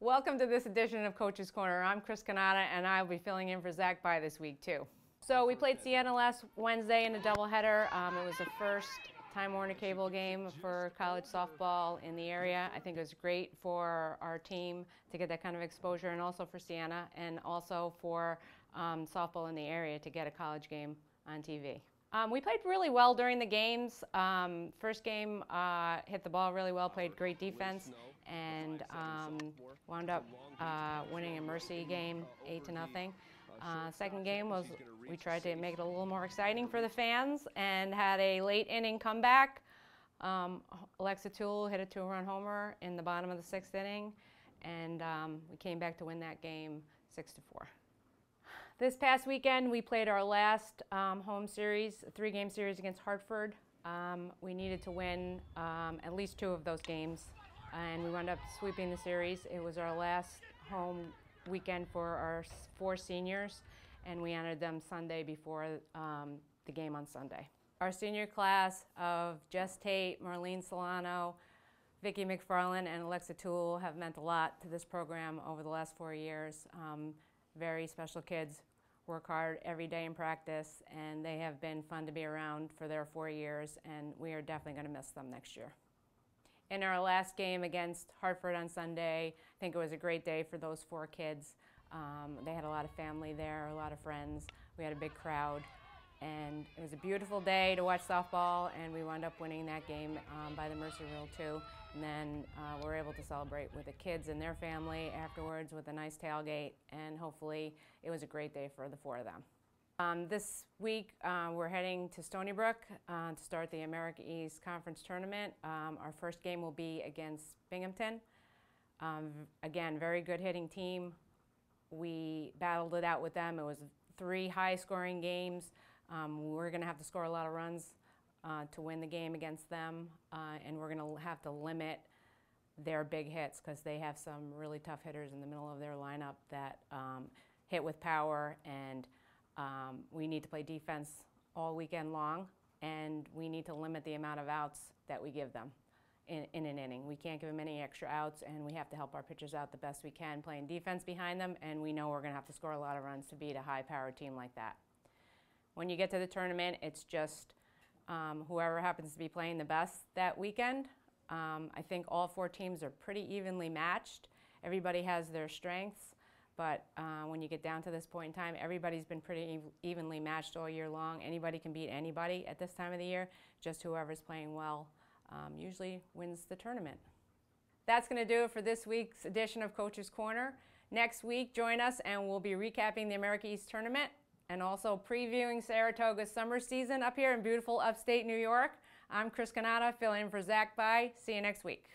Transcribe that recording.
Welcome to this edition of Coach's Corner. I'm Chris Canada, and I'll be filling in for Zach By this week, too. So we played Siena last Wednesday in a doubleheader. It was the first Time Warner Cable game for college softball in the area. I think it was great for our team to get that kind of exposure, and also for Siena, and also for softball in the area to get a college game on TV. We played really well during the games. First game hit the ball really well, played great defense, and wound up winning a mercy game 8-0. Second game was, we tried to make it a little more exciting for the fans and had a late inning comeback. Alexa Toole hit a 2-run homer in the bottom of the 6th inning, and we came back to win that game 6-4. This past weekend, we played our last home series, a 3-game series against Hartford. We needed to win at least 2 of those games, and we wound up sweeping the series. It was our last home weekend for our 4 seniors, and we entered them Sunday before the game on Sunday. Our senior class of Jess Tate, Marlene Solano, Vicki McFarland, and Alexa Toole have meant a lot to this program over the last 4 years. Very special kids, work hard every day in practice, and they have been fun to be around for their 4 years, and we are definitely going to miss them next year. In our last game against Hartford on Sunday, I think it was a great day for those 4 kids. They had a lot of family there, a lot of friends. We had a big crowd, and it was a beautiful day to watch softball, and we wound up winning that game by the mercy rule too. And then we were able to celebrate with the kids and their family afterwards with a nice tailgate, and hopefully it was a great day for the 4 of them. This week we're heading to Stony Brook to start the America East Conference Tournament. Our first game will be against Binghamton. Again, very good hitting team. We battled it out with them. It was 3 high-scoring games. We're going to have to score a lot of runs to win the game against them, and we're going to have to limit their big hits because they have some really tough hitters in the middle of their lineup that hit with power, and we need to play defense all weekend long, and we need to limit the amount of outs that we give them in an inning. We can't give them any extra outs, and we have to help our pitchers out the best we can playing defense behind them, and we know we're going to have to score a lot of runs to beat a high-powered team like that. When you get to the tournament, it's just whoever happens to be playing the best that weekend. I think all 4 teams are pretty evenly matched. Everybody has their strengths, but when you get down to this point in time, everybody's been pretty evenly matched all year long. Anybody can beat anybody at this time of the year. Just whoever's playing well usually wins the tournament. That's going to do it for this week's edition of Coach's Corner. Next week, join us and we'll be recapping the America East Tournament and also previewing Saratoga's summer season up here in beautiful upstate New York. I'm Chris Canada, filling in for Zach By. See you next week.